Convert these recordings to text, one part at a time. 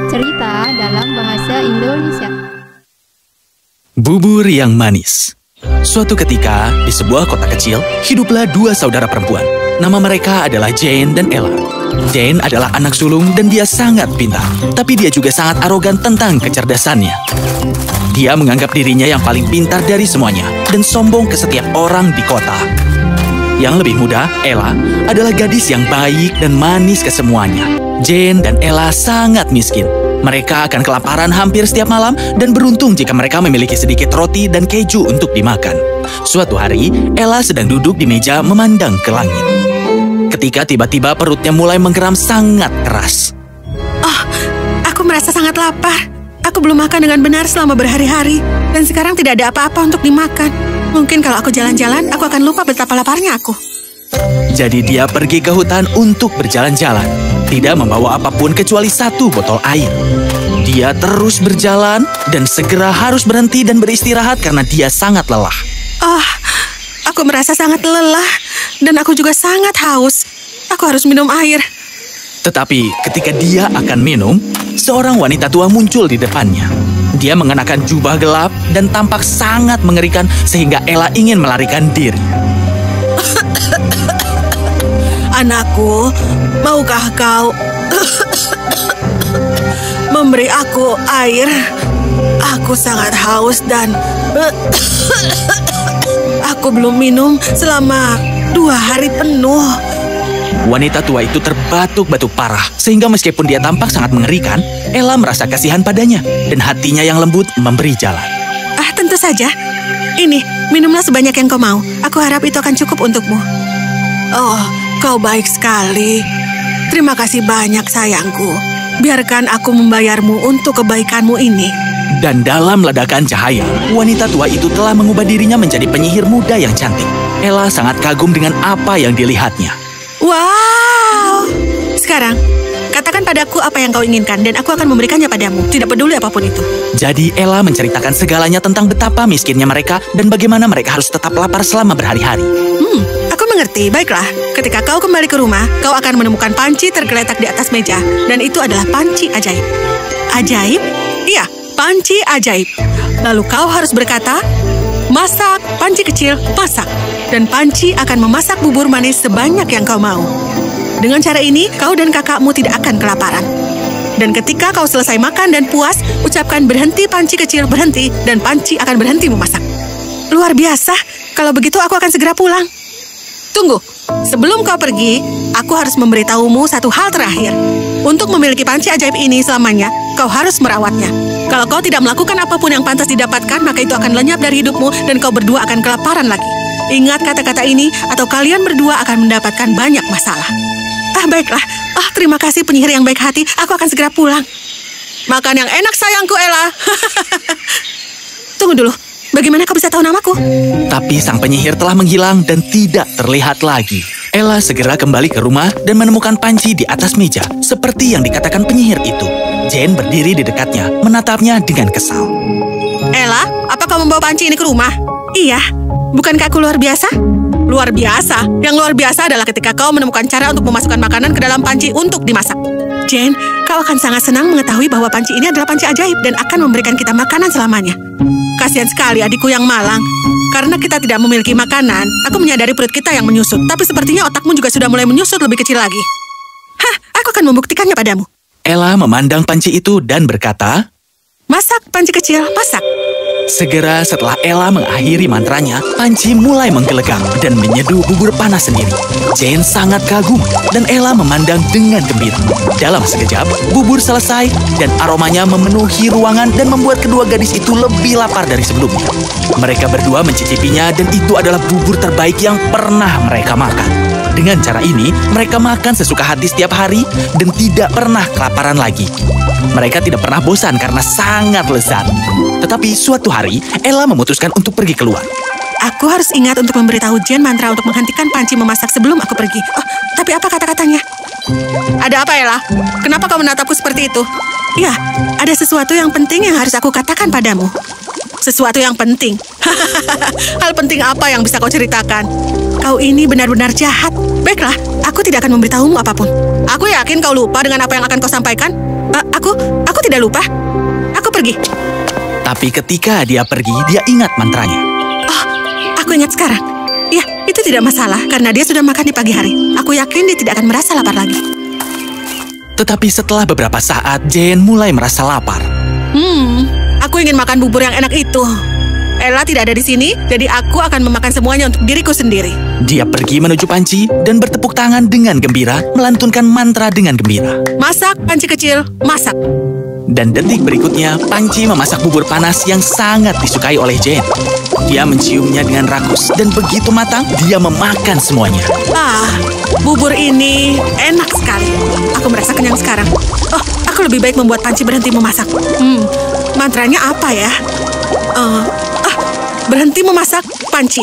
Cerita dalam bahasa Indonesia. Bubur yang manis. Suatu ketika, di sebuah kota kecil, hiduplah dua saudara perempuan. Nama mereka adalah Jane dan Ella. Jane adalah anak sulung dan dia sangat pintar, tapi dia juga sangat arogan tentang kecerdasannya. Dia menganggap dirinya yang paling pintar dari semuanya dan sombong ke setiap orang di kota. Yang lebih muda, Ella, adalah gadis yang baik dan manis ke semuanya. Jane dan Ella sangat miskin. Mereka akan kelaparan hampir setiap malam dan beruntung jika mereka memiliki sedikit roti dan keju untuk dimakan. Suatu hari, Ella sedang duduk di meja memandang ke langit. Ketika tiba-tiba perutnya mulai menggeram sangat keras. Oh, aku merasa sangat lapar. Aku belum makan dengan benar selama berhari-hari, dan sekarang tidak ada apa-apa untuk dimakan. Mungkin kalau aku jalan-jalan, aku akan lupa betapa laparnya aku. Jadi dia pergi ke hutan untuk berjalan-jalan, tidak membawa apapun kecuali satu botol air. Dia terus berjalan dan segera harus berhenti dan beristirahat karena dia sangat lelah. Oh, aku merasa sangat lelah, dan aku juga sangat haus. Aku harus minum air. Tetapi ketika dia akan minum, seorang wanita tua muncul di depannya. Dia mengenakan jubah gelap dan tampak sangat mengerikan sehingga Ella ingin melarikan diri. Anakku, maukah kau memberi aku air? Aku sangat haus dan aku belum minum selama 2 hari penuh. Wanita tua itu terbatuk-batuk parah, sehingga meskipun dia tampak sangat mengerikan, Ella merasa kasihan padanya, dan hatinya yang lembut memberi jalan. Ah, tentu saja. Ini, minumlah sebanyak yang kau mau. Aku harap itu akan cukup untukmu. Oh, kau baik sekali. Terima kasih banyak, sayangku. Biarkan aku membayarmu untuk kebaikanmu ini. Dan dalam ledakan cahaya, wanita tua itu telah mengubah dirinya menjadi penyihir muda yang cantik. Ella sangat kagum dengan apa yang dilihatnya. Wow! Sekarang, katakan padaku apa yang kau inginkan dan aku akan memberikannya padamu. Tidak peduli apapun itu. Jadi Ella menceritakan segalanya tentang betapa miskinnya mereka dan bagaimana mereka harus tetap lapar selama berhari-hari. Aku mengerti. Baiklah, ketika kau kembali ke rumah, kau akan menemukan panci tergeletak di atas meja. Dan itu adalah panci ajaib. Ajaib? Iya, panci ajaib. Lalu kau harus berkata, masak, panci kecil, masak. Dan panci akan memasak bubur manis sebanyak yang kau mau. Dengan cara ini, kau dan kakakmu tidak akan kelaparan. Dan ketika kau selesai makan dan puas, ucapkan berhenti panci kecil, berhenti, dan panci akan berhenti memasak. Luar biasa, kalau begitu aku akan segera pulang. Tunggu, sebelum kau pergi, aku harus memberitahumu satu hal terakhir. Untuk memiliki panci ajaib ini selamanya, kau harus merawatnya. Kalau kau tidak melakukan apapun yang pantas didapatkan, maka itu akan lenyap dari hidupmu dan kau berdua akan kelaparan lagi. Ingat kata-kata ini, atau kalian berdua akan mendapatkan banyak masalah. Ah, baiklah. Ah, terima kasih penyihir yang baik hati. Aku akan segera pulang. Makan yang enak, sayangku, Ella. Tunggu dulu. Bagaimana kau bisa tahu namaku? Tapi sang penyihir telah menghilang dan tidak terlihat lagi. Ella segera kembali ke rumah dan menemukan panci di atas meja, seperti yang dikatakan penyihir itu. Jane berdiri di dekatnya, menatapnya dengan kesal. Ella, apa kau membawa panci ini ke rumah? Iya. Bukankah aku luar biasa? Luar biasa? Yang luar biasa adalah ketika kau menemukan cara untuk memasukkan makanan ke dalam panci untuk dimasak. Jane, kau akan sangat senang mengetahui bahwa panci ini adalah panci ajaib dan akan memberikan kita makanan selamanya. Kasihan sekali adikku yang malang. Karena kita tidak memiliki makanan, aku menyadari perut kita yang menyusut. Tapi sepertinya otakmu juga sudah mulai menyusut lebih kecil lagi. Hah, aku akan membuktikannya padamu. Ella memandang panci itu dan berkata, masak, panci kecil, masak. Segera setelah Ella mengakhiri mantranya, panci mulai menggelegar dan menyeduh bubur panas sendiri. Jane sangat kagum dan Ella memandang dengan gembira. Dalam sekejap, bubur selesai dan aromanya memenuhi ruangan dan membuat kedua gadis itu lebih lapar dari sebelumnya. Mereka berdua mencicipinya dan itu adalah bubur terbaik yang pernah mereka makan. Dengan cara ini, mereka makan sesuka hati setiap hari dan tidak pernah kelaparan lagi. Mereka tidak pernah bosan karena sangat lezat. Tetapi suatu hari, Ella memutuskan untuk pergi keluar. Aku harus ingat untuk memberitahu Jane mantra untuk menghentikan panci memasak sebelum aku pergi. Oh, tapi apa kata-katanya? Ada apa, Ella? Kenapa kau menatapku seperti itu? Ya, ada sesuatu yang penting yang harus aku katakan padamu. Sesuatu yang penting? Hal penting apa yang bisa kau ceritakan? Kau ini benar-benar jahat. Baiklah, aku tidak akan memberitahumu apapun. Aku yakin kau lupa dengan apa yang akan kau sampaikan. Aku tidak lupa. Aku pergi. Tapi ketika dia pergi, dia ingat mantranya. Oh, aku ingat sekarang. Ya, itu tidak masalah karena dia sudah makan di pagi hari. Aku yakin dia tidak akan merasa lapar lagi. Tetapi setelah beberapa saat, Jane mulai merasa lapar. Aku ingin makan bubur yang enak itu. Ella tidak ada di sini, jadi aku akan memakan semuanya untuk diriku sendiri. Dia pergi menuju panci dan bertepuk tangan dengan gembira, melantunkan mantra dengan gembira. Masak, panci kecil, masak. Dan detik berikutnya, panci memasak bubur panas yang sangat disukai oleh Jane. Dia menciumnya dengan rakus, dan begitu matang, dia memakan semuanya. Bubur ini enak sekali. Aku merasa kenyang sekarang. Oh, aku lebih baik membuat panci berhenti memasak. Mantranya apa ya? Berhenti memasak, panci.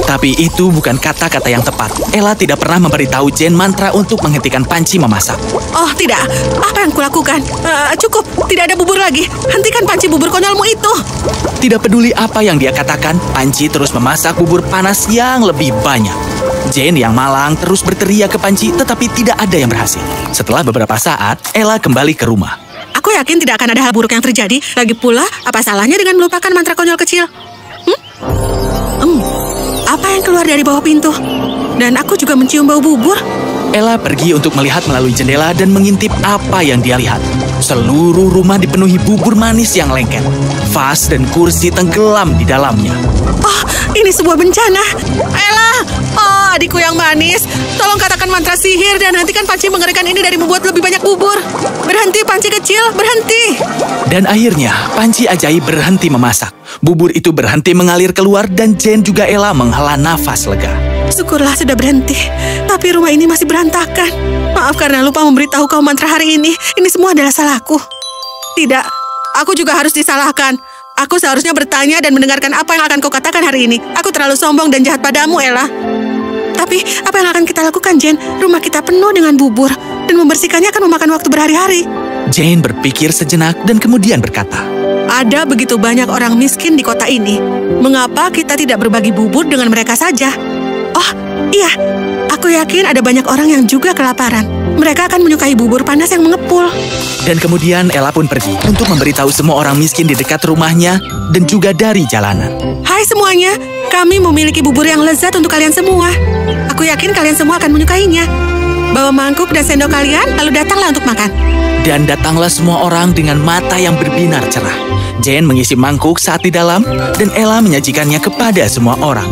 Tapi itu bukan kata-kata yang tepat. Ella tidak pernah memberitahu Jane mantra untuk menghentikan panci memasak. Oh, tidak. Apa yang kulakukan? Cukup, tidak ada bubur lagi. Hentikan panci bubur konyolmu itu. Tidak peduli apa yang dia katakan, panci terus memasak bubur panas yang lebih banyak. Jane yang malang terus berteriak ke panci, tetapi tidak ada yang berhasil. Setelah beberapa saat, Ella kembali ke rumah. Aku yakin tidak akan ada hal buruk yang terjadi. Lagi pula, apa salahnya dengan melupakan mantra konyol kecil? Apa yang keluar dari bawah pintu? Dan aku juga mencium bau bubur. Ella pergi untuk melihat melalui jendela dan mengintip apa yang dia lihat. Seluruh rumah dipenuhi bubur manis yang lengket. Vas dan kursi tenggelam di dalamnya. Oh, ini sebuah bencana. Ella, adikku yang manis. Tolong katakan mantra sihir dan hentikan panci mengerikan ini dari membuat lebih banyak bubur. Berhenti, panci kecil, berhenti. Dan akhirnya, panci ajaib berhenti memasak. Bubur itu berhenti mengalir keluar dan Jane juga Ella menghela nafas lega. Syukurlah sudah berhenti. Tapi rumah ini masih berantakan. Maaf karena lupa memberitahu kau mantra hari ini. Ini semua adalah salahku. Tidak, aku juga harus disalahkan. Aku seharusnya bertanya dan mendengarkan apa yang akan kau katakan hari ini. Aku terlalu sombong dan jahat padamu, Ella. Tapi apa yang akan kita lakukan, Jane? Rumah kita penuh dengan bubur. Dan membersihkannya akan memakan waktu berhari-hari. Jane berpikir sejenak dan kemudian berkata, ada begitu banyak orang miskin di kota ini. Mengapa kita tidak berbagi bubur dengan mereka saja? Oh, iya. Aku yakin ada banyak orang yang juga kelaparan. Mereka akan menyukai bubur panas yang mengepul. Dan kemudian Ella pun pergi untuk memberitahu semua orang miskin di dekat rumahnya dan juga dari jalanan. Hai semuanya, kami memiliki bubur yang lezat untuk kalian semua. Aku yakin kalian semua akan menyukainya. Bawa mangkuk dan sendok kalian, lalu datanglah untuk makan. Dan datanglah semua orang dengan mata yang berbinar cerah. Jane mengisi mangkuk saat di dalam, dan Ella menyajikannya kepada semua orang.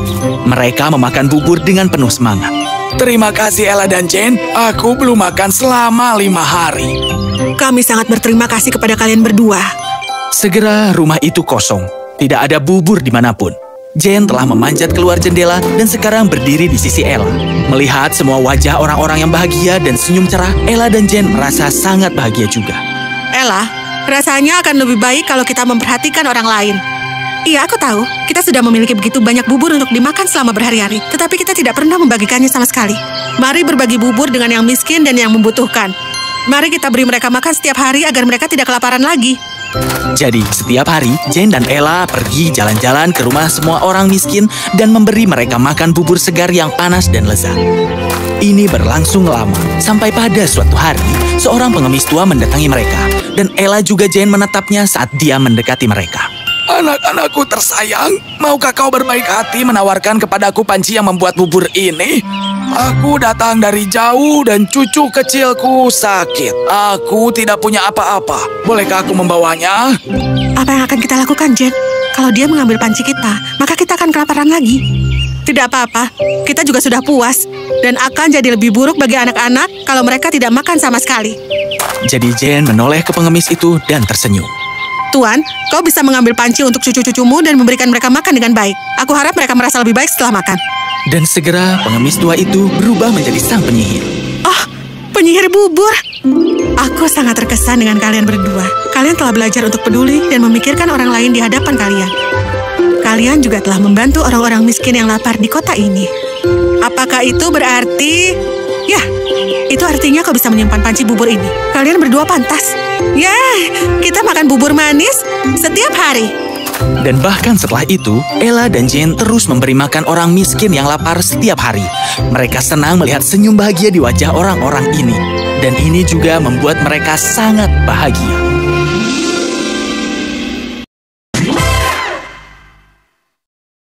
Mereka memakan bubur dengan penuh semangat. Terima kasih Ella dan Jane, aku belum makan selama 5 hari. Kami sangat berterima kasih kepada kalian berdua. Segera rumah itu kosong, tidak ada bubur dimanapun. Jane telah memanjat keluar jendela dan sekarang berdiri di sisi Ella. Melihat semua wajah orang-orang yang bahagia dan senyum cerah, Ella dan Jane merasa sangat bahagia juga. Ella, rasanya akan lebih baik kalau kita memperhatikan orang lain. Iya, aku tahu. Kita sudah memiliki begitu banyak bubur untuk dimakan selama berhari-hari. Tetapi kita tidak pernah membagikannya sama sekali. Mari berbagi bubur dengan yang miskin dan yang membutuhkan. Mari kita beri mereka makan setiap hari agar mereka tidak kelaparan lagi. Jadi, setiap hari, Jane dan Ella pergi jalan-jalan ke rumah semua orang miskin dan memberi mereka makan bubur segar yang panas dan lezat. Ini berlangsung lama, sampai pada suatu hari, seorang pengemis tua mendatangi mereka, dan Ella juga Jane menatapnya saat dia mendekati mereka. Anak-anakku tersayang, maukah kau berbaik hati menawarkan kepadaku panci yang membuat bubur ini? Aku datang dari jauh dan cucu kecilku sakit. Aku tidak punya apa-apa. Bolehkah aku membawanya? Apa yang akan kita lakukan, Jane? Kalau dia mengambil panci kita, maka kita akan kelaparan lagi. Tidak apa-apa, kita juga sudah puas. Dan akan jadi lebih buruk bagi anak-anak kalau mereka tidak makan sama sekali. Jadi Jane menoleh ke pengemis itu dan tersenyum. Tuan, kau bisa mengambil panci untuk cucu-cucumu dan memberikan mereka makan dengan baik. Aku harap mereka merasa lebih baik setelah makan. Dan segera pengemis tua itu berubah menjadi sang penyihir. Oh, penyihir bubur. Aku sangat terkesan dengan kalian berdua. Kalian telah belajar untuk peduli dan memikirkan orang lain di hadapan kalian. Kalian juga telah membantu orang-orang miskin yang lapar di kota ini. Apakah itu berarti... Ya, itu artinya kau bisa menyimpan panci bubur ini. Kalian berdua pantas. Yay, kita makan bubur manis setiap hari. Dan bahkan setelah itu, Ella dan Jane terus memberi makan orang miskin yang lapar setiap hari. Mereka senang melihat senyum bahagia di wajah orang-orang ini. Dan ini juga membuat mereka sangat bahagia.